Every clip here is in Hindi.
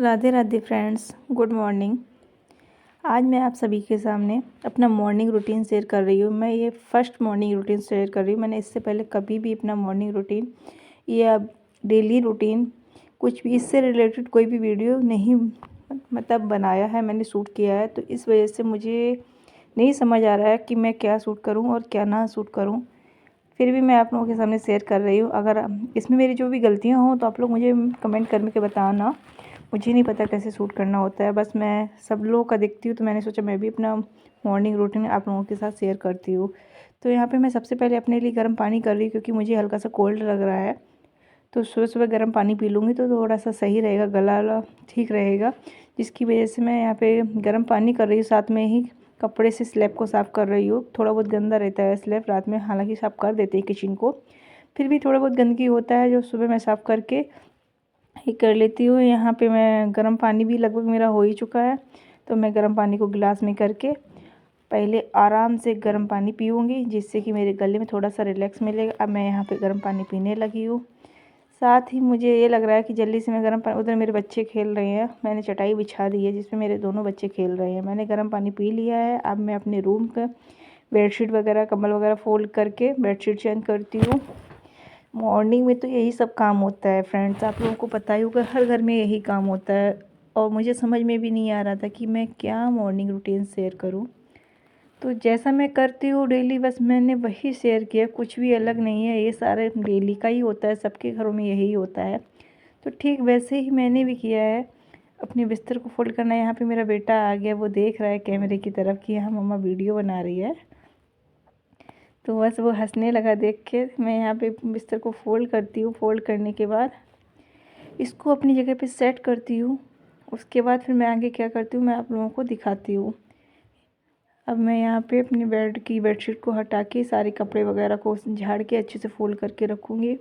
Radhe Radhe friends, good morning. आज मैं आप सभी के सामने अपना मॉर्निंग रूटीन शेयर कर रही हूँ। मैं ये फर्स्ट मॉर्निंग रूटीन शेयर कर रही हूँ। मैंने इससे पहले कभी भी अपना मॉर्निंग रूटीन या डेली रूटीन कुछ भी इससे रिलेटेड कोई भी वीडियो नहीं बनाया है, मैंने शूट किया है। तो इस वजह से मुझे नहीं समझ आ रहा है कि मैं क्या शूट करूँ और क्या ना शूट करूँ। फिर भी मैं आप लोगों के सामने शेयर कर रही हूँ। अगर इसमें मेरी जो भी गलतियाँ हों तो आप लोग मुझे कमेंट करके बताना। मुझे नहीं पता कैसे शूट करना होता है, बस मैं सब लोगों का देखती हूँ तो मैंने सोचा मैं भी अपना मॉर्निंग रूटीन आप लोगों के साथ शेयर करती हूँ। तो यहाँ पे मैं सबसे पहले अपने लिए गर्म पानी कर रही हूँ क्योंकि मुझे हल्का सा कोल्ड लग रहा है। तो सुबह सुबह गर्म पानी पी लूँगी तो थोड़ा सा सही रहेगा, गला ठीक रहेगा। जिसकी वजह से मैं यहाँ पे गर्म पानी कर रही हूँ, साथ में ही कपड़े से स्लैब को साफ़ कर रही हूँ। थोड़ा बहुत गंदा रहता है स्लैब, रात में हालांकि साफ़ कर देते हैं किचन को, फिर भी थोड़ा बहुत गंदगी होता है जो सुबह मैं साफ़ करके ही कर लेती हूँ। यहाँ पे मैं गर्म पानी भी लगभग मेरा हो ही चुका है, तो मैं गर्म पानी को गिलास में करके पहले आराम से गर्म पानी पीऊँगी जिससे कि मेरे गले में थोड़ा सा रिलैक्स मिलेगा। अब मैं यहाँ पे गर्म पानी पीने लगी हूँ। साथ ही मुझे ये लग रहा है कि जल्दी से मैं गर्म पानी, उधर मेरे बच्चे खेल रहे हैं, मैंने चटाई बिछा दी है जिसमें मेरे दोनों बच्चे खेल रहे हैं। मैंने गर्म पानी पी लिया है। अब मैं अपने रूम का बेडशीट वगैरह, कंबल वगैरह फोल्ड करके बेडशीट चेंज करती हूँ। मॉर्निंग में तो यही सब काम होता है फ्रेंड्स, आप लोगों को पता ही होगा, हर घर में यही काम होता है। और मुझे समझ में भी नहीं आ रहा था कि मैं क्या मॉर्निंग रूटीन शेयर करूं। तो जैसा मैं करती हूँ डेली, बस मैंने वही शेयर किया, कुछ भी अलग नहीं है। ये सारे डेली का ही होता है, सबके घरों में यही होता है। तो ठीक वैसे ही मैंने भी किया है। अपने बिस्तर को फोल्ड करना है। यहाँ पे मेरा बेटा आ गया, वो देख रहा है कैमरे की तरफ कि यहाँ मम्मा वीडियो बना रही है। तो बस वो हंसने लगा देख के। मैं यहाँ पे बिस्तर को फोल्ड करती हूँ। फोल्ड करने के बाद इसको अपनी जगह पे सेट करती हूँ। उसके बाद फिर मैं आगे क्या करती हूँ मैं आप लोगों को दिखाती हूँ। अब मैं यहाँ पे अपनी बेड की बेडशीट को हटा के सारे कपड़े वगैरह को झाड़ के अच्छे से फोल्ड करके रखूँगी।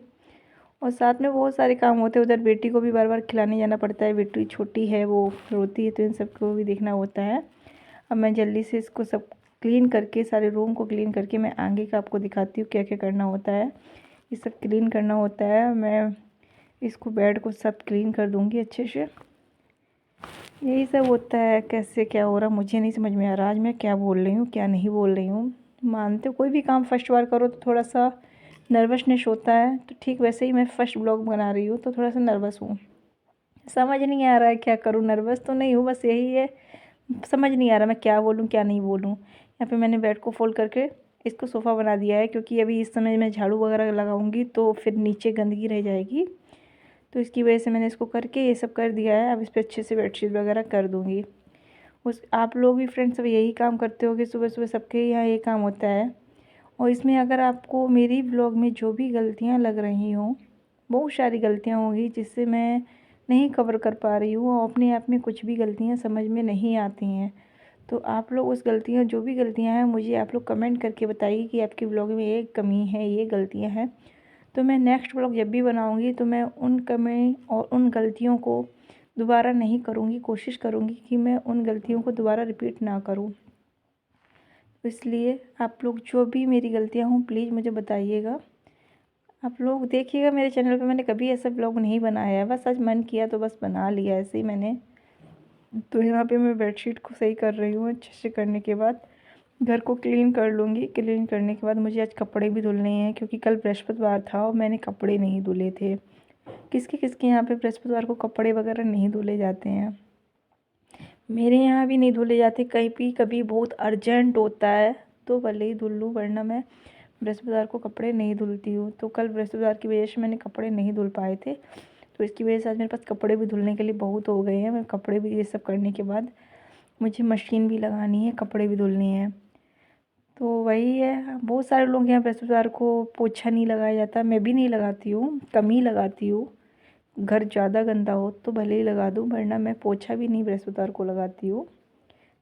और साथ में बहुत सारे काम होते हैं। उधर बेटी को भी बार बार खिलाने जाना पड़ता है, बेटी छोटी है, वो रोती है, तो इन सबको भी देखना होता है। अब मैं जल्दी से इसको सब क्लीन करके, सारे रूम को क्लीन करके मैं आगे का आपको दिखाती हूँ क्या क्या करना होता है। ये सब क्लीन करना होता है। मैं इसको बेड को सब क्लीन कर दूँगी अच्छे से। यही सब होता है। कैसे क्या हो रहा मुझे नहीं समझ में आ रहा। आज मैं क्या बोल रही हूँ क्या नहीं बोल रही हूँ। मानते हो कोई भी काम फर्स्ट बार करो तो थोड़ा सा नर्वसनेस होता है, तो ठीक वैसे ही मैं फ़र्स्ट ब्लॉग बना रही हूँ तो थोड़ा सा नर्वस हूँ। समझ नहीं आ रहा है क्या करूँ, नर्वस तो नहीं हूँ, बस यही है, समझ नहीं आ रहा मैं क्या बोलूँ क्या नहीं बोलूँ। यहाँ पे मैंने बेड को फोल्ड करके इसको सोफ़ा बना दिया है क्योंकि अभी इस समय मैं झाड़ू वगैरह लगाऊंगी तो फिर नीचे गंदगी रह जाएगी। तो इसकी वजह से मैंने इसको करके ये सब कर दिया है। अब इस पर अच्छे से बेडशीट वगैरह कर दूँगी। उस आप लोग भी फ्रेंड्स सब यही काम करते हो कि सुबह सुबह सबके यहाँ ये काम होता है। और इसमें अगर आपको मेरी ब्लॉग में जो भी गलतियाँ लग रही हों, बहुत सारी गलतियाँ होंगी जिससे मैं नहीं कवर कर पा रही हूँ और अपने आप में कुछ भी गलतियाँ समझ में नहीं आती हैं, तो आप लोग उस गलतियाँ, जो भी गलतियाँ हैं, मुझे आप लोग कमेंट करके बताइए कि आपकी ब्लॉग में ये कमी है, ये गलतियाँ हैं। तो मैं नेक्स्ट ब्लॉग जब भी बनाऊँगी तो मैं उन कमी और उन गलतियों को दोबारा नहीं करूँगी। कोशिश करूँगी कि मैं उन गलतियों को दोबारा रिपीट ना करूँ। इसलिए आप लोग जो भी मेरी गलतियाँ हों प्लीज़ मुझे बताइएगा। आप लोग देखिएगा मेरे चैनल पे मैंने कभी ऐसा ब्लॉग नहीं बनाया है, बस आज मन किया तो बस बना लिया ऐसे ही मैंने। तो यहाँ पे मैं बेडशीट को सही कर रही हूँ। अच्छे से करने के बाद घर को क्लीन कर लूँगी। क्लीन करने के बाद मुझे आज कपड़े भी धुलने हैं क्योंकि कल बृहस्पतिवार था और मैंने कपड़े नहीं धुले थे। किसके किसके यहाँ पे बृहस्पतिवार को कपड़े वगैरह नहीं धुले जाते हैं, मेरे यहाँ भी नहीं धुले जाते। कहीं भी कभी बहुत अर्जेंट होता है तो भले ही धुल लूँ, वरना मैं बृहस्पतिवार को कपड़े नहीं धुलती हूँ। तो कल बृहस्पतिवार की वजह से मैंने कपड़े नहीं धुल पाए थे, तो इसकी वजह से आज मेरे पास कपड़े भी धुलने के लिए बहुत हो गए हैं। मैं कपड़े भी, ये सब करने के बाद मुझे मशीन भी लगानी है, कपड़े भी धुलने हैं। तो वही है, बहुत सारे लोग यहाँ बृहस्पतिवार को पोछा नहीं लगाया जाता, मैं भी नहीं लगाती हूँ, कम ही लगाती हूँ। घर ज़्यादा गंदा हो तो भले ही लगा दूँ, वरना मैं पोछा भी नहीं बृहस्पतिवार को लगाती हूँ,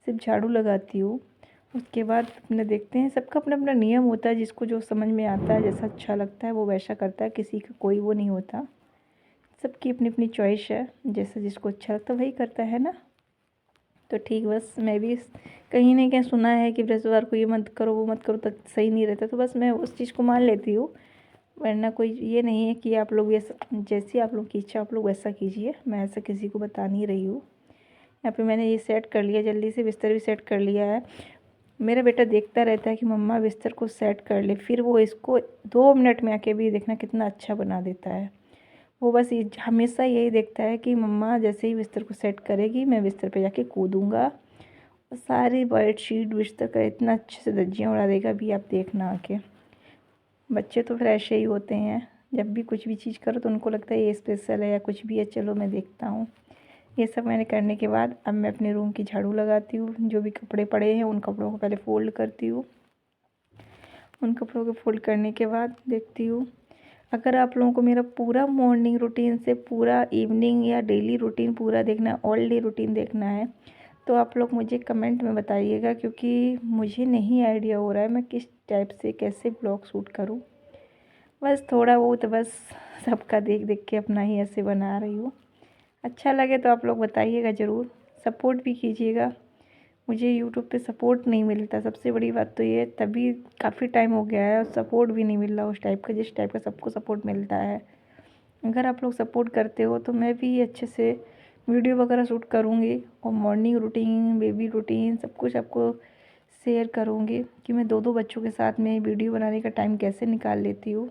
सिर्फ झाड़ू लगाती हूँ। उसके बाद अपने देखते हैं, सबका अपना अपना नियम होता है, जिसको जो समझ में आता है, जैसा अच्छा लगता है वो वैसा करता है, किसी का कोई वो नहीं होता, सबकी अपनी अपनी चॉइस है, जैसा जिसको अच्छा लगता है वही करता है ना। तो ठीक, बस मैं भी कहीं ना कहीं सुना है कि बृहस्पतिवार को ये मत करो वो मत करो तो सही नहीं रहता, तो बस मैं उस चीज़ को मान लेती हूँ। वरना कोई ये नहीं है कि आप लोग जैसी आप लोग की इच्छा आप लोग वैसा कीजिए। मैं ऐसा किसी को बता नहीं रही हूँ। यहाँ पे मैंने ये सेट कर लिया, जल्दी से बिस्तर भी सेट कर लिया है। मेरा बेटा देखता रहता है कि मम्मा बिस्तर को सेट कर ले, फिर वो इसको 2 मिनट में आके भी देखना कितना अच्छा बना देता है। वो बस ये हमेशा यही देखता है कि मम्मा जैसे ही बिस्तर को सेट करेगी मैं बिस्तर पे जाके कूदूँगा और सारी बेडशीट बिस्तर का इतना अच्छे से धज्जियाँ उड़ा देगा। अभी आप देखना आके। बच्चे तो फिर ऐसे ही होते हैं, जब भी कुछ भी चीज़ करो तो उनको लगता है ये स्पेशल है या कुछ भी है, चलो मैं देखता हूँ। ये सब मैंने करने के बाद अब मैं अपने रूम की झाड़ू लगाती हूँ। जो भी कपड़े पड़े हैं उन कपड़ों को पहले फ़ोल्ड करती हूँ। उन कपड़ों को फ़ोल्ड करने के बाद देखती हूँ, अगर आप लोगों को मेरा पूरा मॉर्निंग रूटीन से पूरा इवनिंग या डेली रूटीन पूरा देखना है, ऑल डे रूटीन देखना है, तो आप लोग मुझे कमेंट में बताइएगा, क्योंकि मुझे नहीं आइडिया हो रहा है मैं किस टाइप से कैसे ब्लॉग शूट करूँ। बस थोड़ा बहुत बस सबका देख देख के अपना ही ऐसे बना रही हूँ। अच्छा लगे तो आप लोग बताइएगा ज़रूर, सपोर्ट भी कीजिएगा। मुझे यूट्यूब पे सपोर्ट नहीं मिलता, सबसे बड़ी बात तो ये, तभी काफ़ी टाइम हो गया है और सपोर्ट भी नहीं मिल रहा उस टाइप का जिस टाइप का सबको सपोर्ट मिलता है। अगर आप लोग सपोर्ट करते हो तो मैं भी अच्छे से वीडियो वगैरह शूट करूँगी और मॉर्निंग रूटीन, बेबी रूटीन सब कुछ आपको शेयर करूँगी कि मैं 2-2 बच्चों के साथ में वीडियो बनाने का टाइम कैसे निकाल लेती हूँ।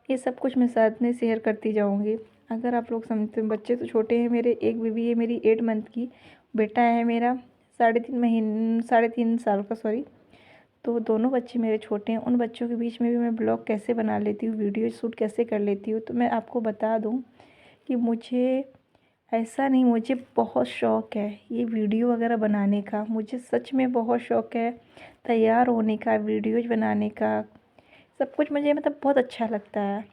ये सब कुछ मैं साथ में शेयर करती जाऊँगी। अगर आप लोग समझते, बच्चे तो छोटे हैं मेरे, एक बेबी है मेरी 8 मंथ की, बेटा है मेरा 3.5 साल का, सॉरी। तो दोनों बच्चे मेरे छोटे हैं, उन बच्चों के बीच में भी मैं ब्लॉग कैसे बना लेती हूँ, वीडियो शूट कैसे कर लेती हूँ। तो मैं आपको बता दूँ कि मुझे ऐसा नहीं, मुझे बहुत शौक़ है ये वीडियो वगैरह बनाने का। मुझे सच में बहुत शौक़ है तैयार होने का, वीडियोज़ बनाने का, सब कुछ मुझे मतलब बहुत अच्छा लगता है।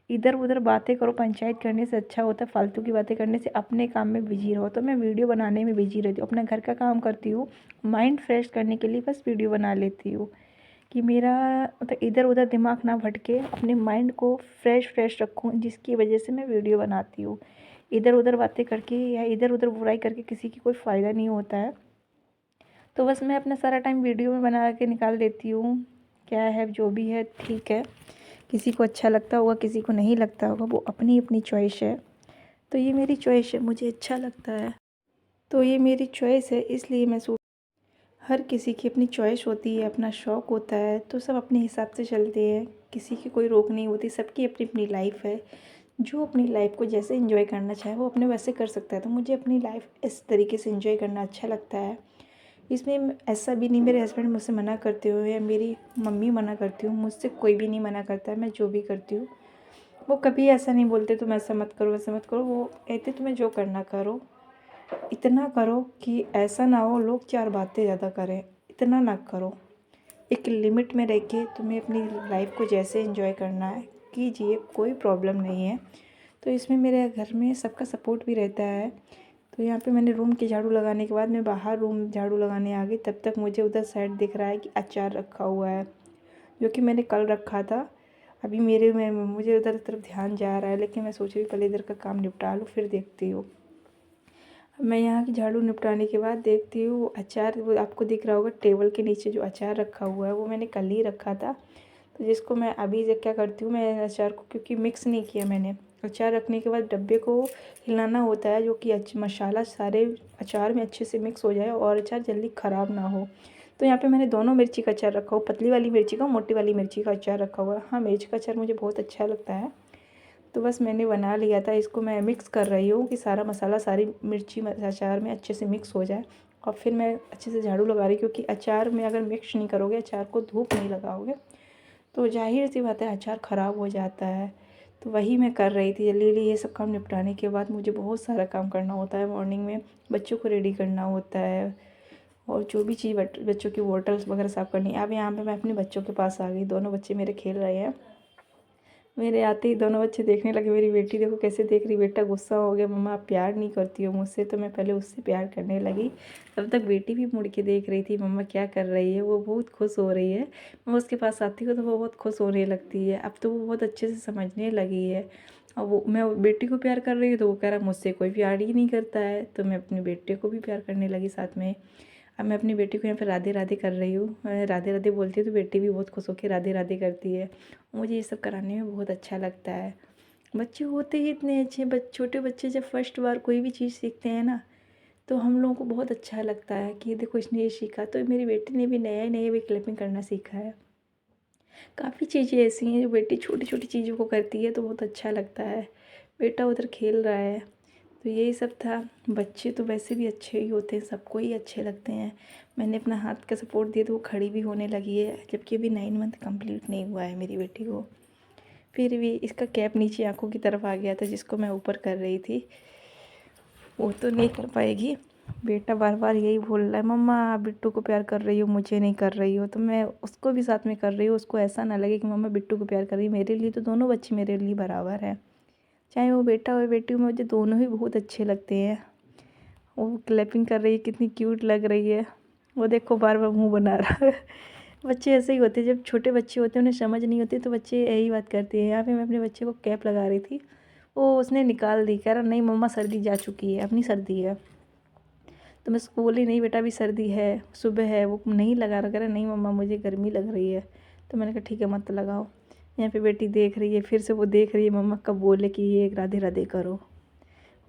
इधर उधर बातें करो, पंचायत करने से अच्छा होता है फालतू की बातें करने से, अपने काम में बिजी रहो। तो मैं वीडियो बनाने में बिजी रहती हूँ, अपना घर का काम करती हूँ, माइंड फ्रेश करने के लिए बस वीडियो बना लेती हूँ कि मेरा मतलब इधर उधर दिमाग ना भटके, अपने माइंड को फ्रेश रखूँ, जिसकी वजह से मैं वीडियो बनाती हूँ। इधर उधर बातें करके या इधर उधर बुराई करके किसी की कोई फ़ायदा नहीं होता है। तो बस मैं अपना सारा टाइम वीडियो में बना के निकाल देती हूँ। क्या है, जो भी है ठीक है, किसी को अच्छा लगता होगा, किसी को नहीं लगता होगा, वो अपनी अपनी चॉइस है। तो ये मेरी चॉइस है, मुझे अच्छा लगता है तो ये मेरी चॉइस है, इसलिए मैं सूट, हर किसी की अपनी चॉइस होती है, अपना शौक़ होता है, तो सब अपने हिसाब से चलते हैं, किसी की कोई रोक नहीं होती, सबकी अपनी अपनी लाइफ़ है। जो अपनी लाइफ़ को जैसे एंजॉय करना चाहे वो अपने वैसे कर सकता है। तो मुझे अपनी लाइफ़ इस तरीके से एंजॉय करना अच्छा लगता है। इसमें ऐसा भी नहीं मेरे हस्बैंड मुझसे मना करते हो या मेरी मम्मी मना करती हूँ, मुझसे कोई भी नहीं मना करता है। मैं जो भी करती हूँ वो कभी ऐसा नहीं बोलते तुम ऐसा मत करो वैसा मत करो, वो कहते तुम्हें जो करना करो, इतना करो कि ऐसा ना हो लोग 4 बातें ज़्यादा करें, इतना ना करो। एक लिमिट में रह के तुम्हें अपनी लाइफ़ को जैसे एंजॉय करना है कीजिए, कोई प्रॉब्लम नहीं है। तो इसमें मेरे घर में सबका सपोर्ट भी रहता है। तो यहाँ पे मैंने रूम की झाड़ू लगाने के बाद मैं बाहर रूम झाड़ू लगाने आ गई, तब तक मुझे उधर साइड दिख रहा है कि अचार रखा हुआ है, जो कि मैंने कल रखा था। अभी मेरे में मुझे उधर तरफ ध्यान जा रहा है, लेकिन मैं सोच रही हूँ पहले इधर का काम निपटा लूँ फिर देखती हूँ। मैं यहाँ की झाड़ू निपटाने के बाद देखती हूँ अचार, वो आपको दिख रहा होगा टेबल के नीचे जो अचार रखा हुआ है वो मैंने कल ही रखा था। तो जिसको मैं अभी से क्या करती हूँ, मैं अचार को क्योंकि मिक्स नहीं किया मैंने, अचार रखने के बाद डब्बे को हिलाना होता है जो कि मसाला सारे अचार में अच्छे से मिक्स हो जाए और अचार जल्दी ख़राब ना हो। तो यहाँ पे मैंने दोनों मिर्ची का अचार रखा हुआ, पतली वाली मिर्ची का, मोटी वाली मिर्ची का अचार रखा हुआ है। हाँ, मिर्च का अचार मुझे बहुत अच्छा लगता है। तो बस मैंने बना लिया था, इसको मैं मिक्स कर रही हूँ कि सारा मसाला सारी मिर्ची अचार में अच्छे से मिक्स हो जाए। और फिर मैं अच्छे से झाड़ू लगा रही, क्योंकि अचार में अगर मिक्स नहीं करोगे, अचार को धूप नहीं लगाओगे, तो जाहिर सी बात है अचार ख़राब हो जाता है। तो वही मैं कर रही थी जल्दी जल्दी। ये सब काम निपटाने के बाद मुझे बहुत सारा काम करना होता है मॉर्निंग में, बच्चों को रेडी करना होता है और जो भी चीज़ बच्चों की बॉटल्स वगैरह साफ़ करनी है। अब यहाँ पे मैं अपने बच्चों के पास आ गई, दोनों बच्चे मेरे खेल रहे हैं। मेरे आते ही दोनों बच्चे देखने लगे, मेरी बेटी देखो कैसे देख रही, बेटा गुस्सा हो गया, मम्मा आप प्यार नहीं करती हो मुझसे। तो मैं पहले उससे प्यार करने लगी, तब तक बेटी भी मुड़ के देख रही थी मम्मा क्या कर रही है। वो बहुत खुश हो रही है, मैं उसके पास आती हूँ तो वो बहुत खुश होने लगती है। अब तो वो बहुत अच्छे से समझने लगी है। और वो, मैं बेटी को प्यार कर रही हूँ तो वो कह रहा मुझसे कोई प्यार ही नहीं करता है, तो मैं अपने बेटे को भी प्यार करने लगी साथ में। अब मैं अपनी बेटी को यहाँ पे राधे राधे कर रही हूँ। मैं राधे राधे बोलती हूँ तो बेटी भी बहुत खुश होकर राधे राधे करती है। मुझे ये सब कराने में बहुत अच्छा लगता है। बच्चे होते ही इतने अच्छे छोटे बच्चे जब फर्स्ट बार कोई भी चीज़ सीखते हैं ना, तो हम लोगों को बहुत अच्छा लगता है कि देखो इसने ये सीखा। तो मेरी बेटी ने भी नया नया भी क्लिपिंग करना सीखा है। काफ़ी चीज़ें ऐसी हैं जो बेटी छोटी छोटी चीज़ों को करती है तो बहुत अच्छा लगता है। बेटा उधर खेल रहा है। तो यही सब था। बच्चे तो वैसे भी अच्छे ही होते हैं, सबको ही अच्छे लगते हैं। मैंने अपना हाथ का सपोर्ट दिया तो वो खड़ी भी होने लगी है, जबकि अभी 9 मंथ कंप्लीट नहीं हुआ है मेरी बेटी को। फिर भी इसका कैप नीचे आँखों की तरफ आ गया था, जिसको मैं ऊपर कर रही थी। वो तो नहीं कर पाएगी। बेटा बार बार यही बोल रहा है, मम्मा आप बिट्टू को प्यार कर रही हो, मुझे नहीं कर रही हो। तो मैं उसको भी साथ में कर रही हूँ। उसको ऐसा ना लगे कि मम्मा बिट्टू को प्यार कर रही है। मेरे लिए तो दोनों बच्चे मेरे लिए बराबर है, चाहे वो बेटा हो बेटी हो, मुझे दोनों ही बहुत अच्छे लगते हैं। वो क्लैपिंग कर रही है, कितनी क्यूट लग रही है। वो देखो बार बार मुँह बना रहा है। बच्चे ऐसे ही होते हैं, जब छोटे बच्चे होते हैं उन्हें समझ नहीं होती तो बच्चे यही बात करते हैं। यहाँ पे मैं अपने बच्चे को कैप लगा रही थी, वो उसने निकाल दी, कह रहा नहीं मम्मा सर्दी जा चुकी है, अपनी सर्दी है। तो मैं उसको बोली नहीं बेटा अभी सर्दी है, सुबह है। वो नहीं लगा रहा, कह रहा नहीं मम्मा मुझे गर्मी लग रही है। तो मैंने कहा ठीक है मत लगाओ। यहाँ पे बेटी देख रही है, फिर से वो देख रही है मम्मा कब बोले कि ये राधे राधे करो।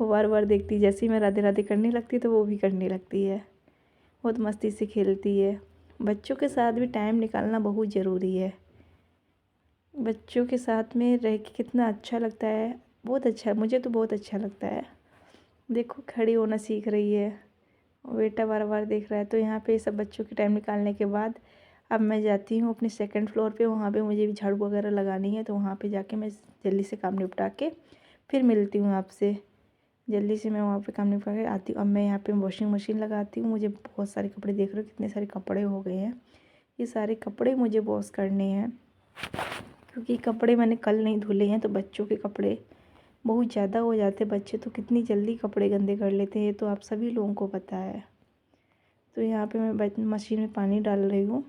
वो बार बार देखती, जैसे ही मैं राधे राधे करने लगती तो वो भी करने लगती है। बहुत मस्ती से खेलती है। बच्चों के साथ भी टाइम निकालना बहुत ज़रूरी है। बच्चों के साथ में रह के कितना अच्छा लगता है, बहुत अच्छा, मुझे तो बहुत अच्छा लगता है। देखो खड़ी होना सीख रही है, बेटा बार बार देख रहा है। तो यहाँ पे सब बच्चों के टाइम निकालने के बाद अब मैं जाती हूँ अपने सेकंड फ्लोर पे। वहाँ पे मुझे भी झाड़ू वगैरह लगानी है, तो वहाँ पे जाके मैं जल्दी से काम निपटा के फिर मिलती हूँ आपसे। जल्दी से मैं वहाँ पे काम निपटा के आती हूँ। अब मैं यहाँ पे वॉशिंग मशीन लगाती हूँ। मुझे बहुत सारे कपड़े, देख रहे हो कितने सारे कपड़े हो गए हैं। ये सारे कपड़े मुझे वॉश करने हैं, क्योंकि कपड़े मैंने कल नहीं धुले हैं। तो बच्चों के कपड़े बहुत ज़्यादा हो जाते हैं। बच्चे तो कितनी जल्दी कपड़े गंदे कर लेते हैं, तो आप सभी लोगों को पता है। तो यहाँ पे मैं मशीन में पानी डाल रही हूँ।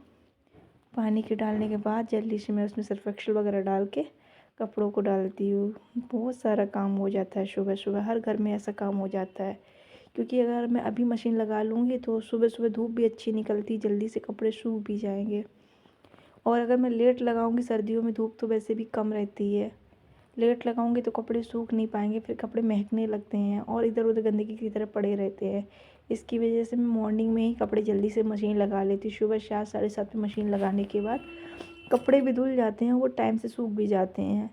पानी के डालने के बाद जल्दी से मैं उसमें सर्फ एक्सेल वगैरह डाल के कपड़ों को डालती हूँ। बहुत सारा काम हो जाता है सुबह सुबह, हर घर में ऐसा काम हो जाता है। क्योंकि अगर मैं अभी मशीन लगा लूँगी तो सुबह सुबह धूप भी अच्छी निकलती, जल्दी से कपड़े सूख भी जाएंगे। और अगर मैं लेट लगाऊँगी, सर्दियों में धूप तो वैसे भी कम रहती है, लेट लगाऊंगी तो कपड़े सूख नहीं पाएंगे, फिर कपड़े महकने लगते हैं और इधर उधर गंदगी की तरह पड़े रहते हैं। इसकी वजह से मैं मॉर्निंग में ही कपड़े जल्दी से मशीन लगा लेती हूँ। सुबह 7 साढ़े 7 में मशीन लगाने के बाद कपड़े भी धुल जाते हैं, वो टाइम से सूख भी जाते हैं।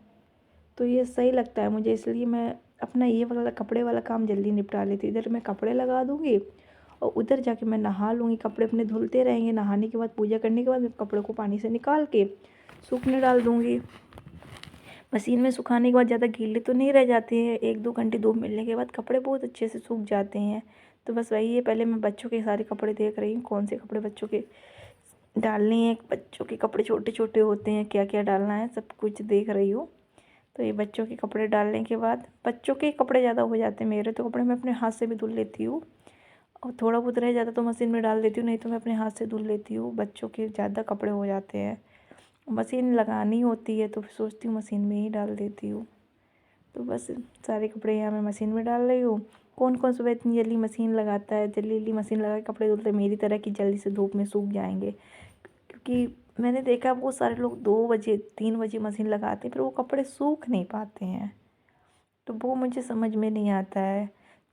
तो ये सही लगता है मुझे, इसलिए मैं अपना ये वाला कपड़े वाला काम जल्दी निपटा लेती हूँ। इधर मैं कपड़े लगा दूँगी और उधर जाके मैं नहा लूँगी। कपड़े अपने धुलते रहेंगे, नहाने के बाद पूजा करने के बाद मैं कपड़ों को पानी से निकाल के सूखने डाल दूँगी। मशीन में सुखाने के बाद ज़्यादा गीले तो नहीं रह जाते हैं, 1-2 घंटे धूप मिलने के बाद कपड़े बहुत अच्छे से सूख जाते हैं। तो बस वही है, पहले मैं बच्चों के सारे कपड़े देख रही हूँ, कौन से कपड़े बच्चों के डालने हैं। बच्चों के कपड़े छोटे छोटे होते हैं, क्या क्या डालना है सब कुछ देख रही हूँ। तो ये बच्चों के कपड़े डालने के बाद, बच्चों के कपड़े ज़्यादा हो जाते हैं, मेरे तो कपड़े मैं अपने हाथ से भी धुल लेती हूँ। और थोड़ा बहुत रह जाता तो मशीन में डाल देती हूँ, नहीं तो मैं अपने हाथ से धुल लेती हूँ। बच्चों के ज़्यादा कपड़े हो जाते हैं, मशीन लगानी होती है तो फिर सोचती हूँ मशीन में ही डाल देती हूँ। तो बस सारे कपड़े यहाँ मैं मशीन में डाल रही हूँ। कौन कौन सुबह इतनी जल्दी मशीन लगाता है, जल्दी जल्दी मशीन लगा के कपड़े धुलते हैं, मेरी तरह कि जल्दी से धूप में सूख जाएंगे। क्योंकि मैंने देखा बहुत सारे लोग 2 बजे 3 बजे मशीन लगाते हैं, फिर वो कपड़े सूख नहीं पाते हैं। तो वो मुझे समझ में नहीं आता है।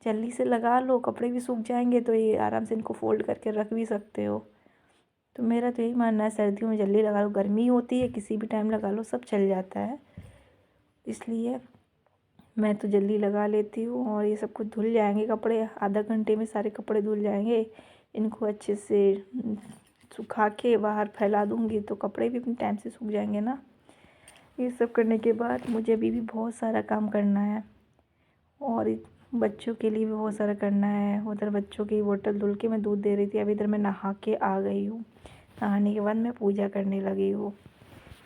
जल्दी से लगा लो, कपड़े भी सूख जाएंगे तो ये आराम से इनको फ़ोल्ड करके रख भी सकते हो। तो मेरा तो यही मानना है, सर्दियों में जल्दी लगा लो, गर्मी होती है किसी भी टाइम लगा लो सब चल जाता है। इसलिए मैं तो जल्दी लगा लेती हूँ और ये सब कुछ धुल जाएंगे कपड़े, आधा घंटे में सारे कपड़े धुल जाएंगे। इनको अच्छे से सुखा के बाहर फैला दूँगी तो कपड़े भी अपने टाइम से सूख जाएंगे ना। ये सब करने के बाद मुझे अभी भी बहुत सारा काम करना है और बच्चों के लिए भी बहुत सारा करना है। उधर बच्चों की बोतल धुल के मैं दूध दे रही थी, अभी इधर मैं नहा के आ गई हूँ। नहाने के बाद मैं पूजा करने लगी हूँ,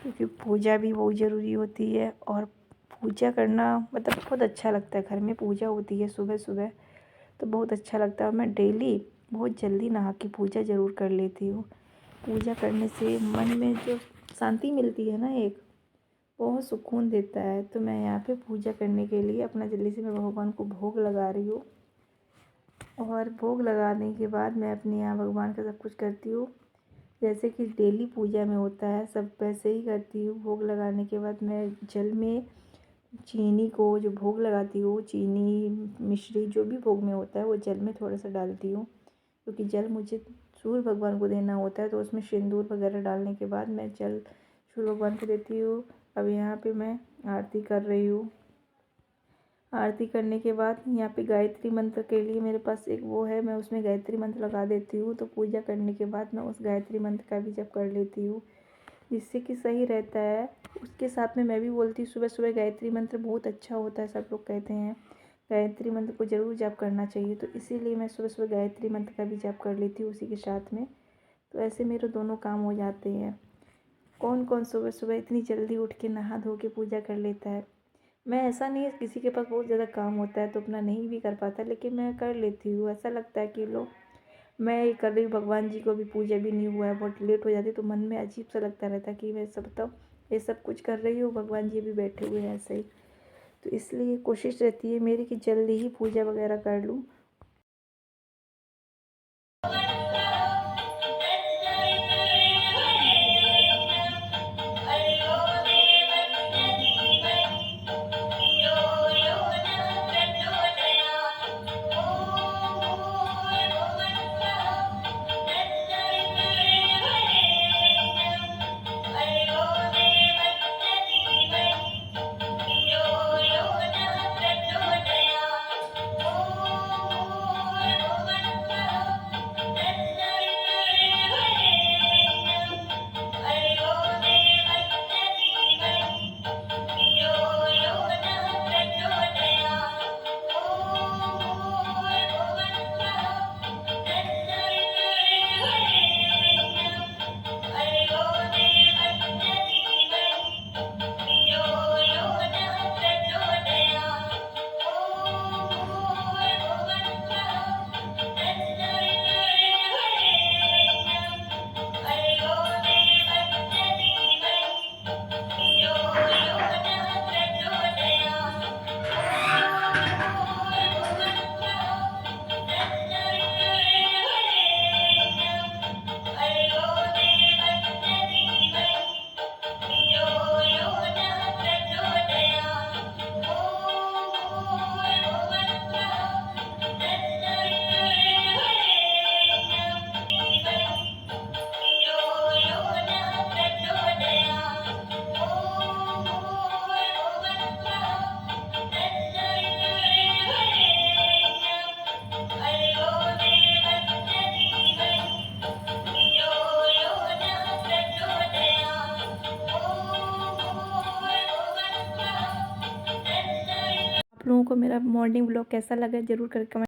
क्योंकि पूजा भी बहुत ज़रूरी होती है। और पूजा करना मतलब बहुत अच्छा लगता है, घर में पूजा होती है सुबह सुबह तो बहुत अच्छा लगता है। और मैं डेली बहुत जल्दी नहा के पूजा ज़रूर कर लेती हूँ। पूजा करने से मन में जो शांति मिलती है ना, एक बहुत सुकून देता है। तो मैं यहाँ पे पूजा करने के लिए अपना जल्दी से मैं भगवान को भोग लगा रही हूँ और भोग लगाने के बाद मैं अपने यहाँ भगवान का सब कुछ करती हूँ, जैसे कि डेली पूजा में होता है सब वैसे ही करती हूँ। भोग लगाने के बाद मैं जल में चीनी को जो भोग लगाती हूँ, चीनी मिश्री जो भी भोग में होता है वो जल में थोड़ा सा डालती हूँ, क्योंकि जल मुझे सूर्य भगवान को देना होता है। तो उसमें सिंदूर वगैरह डालने के बाद मैं जल सूर्य भगवान को देती हूँ। अब यहाँ पे मैं आरती कर रही हूँ। आरती करने के बाद यहाँ पे गायत्री मंत्र के लिए मेरे पास एक वो है, मैं उसमें गायत्री मंत्र लगा देती हूँ। तो पूजा करने के बाद मैं उस गायत्री मंत्र का भी जप कर लेती हूँ, जिससे कि सही रहता है। उसके साथ में मैं भी बोलती हूँ सुबह सुबह गायत्री मंत्र बहुत अच्छा होता है, सब लोग कहते हैं गायत्री मंत्र को ज़रूर जप करना चाहिए। तो इसीलिए मैं सुबह सुबह गायत्री मंत्र का भी जप कर लेती हूँ उसी के साथ में। तो ऐसे मेरे दोनों काम हो जाते हैं। कौन कौन सुबह सुबह इतनी जल्दी उठ के नहा धो के पूजा कर लेता है। मैं ऐसा नहीं है, किसी के पास बहुत ज़्यादा काम होता है तो अपना नहीं भी कर पाता, लेकिन मैं कर लेती हूँ। ऐसा लगता है कि लो मैं ये कर रही हूँ, भगवान जी को भी पूजा भी नहीं हुआ है, बहुत लेट हो जाती, तो मन में अजीब सा लगता रहता कि मैं सब तो ये सब कुछ कर रही हूँ, भगवान जी भी बैठे हुए हैं ऐसे ही। तो इसलिए कोशिश रहती है मेरी कि जल्दी ही पूजा वगैरह कर लूँ। आप लोगों को मेरा मॉर्निंग व्लॉग कैसा लगा ज़रूर करके कमेंट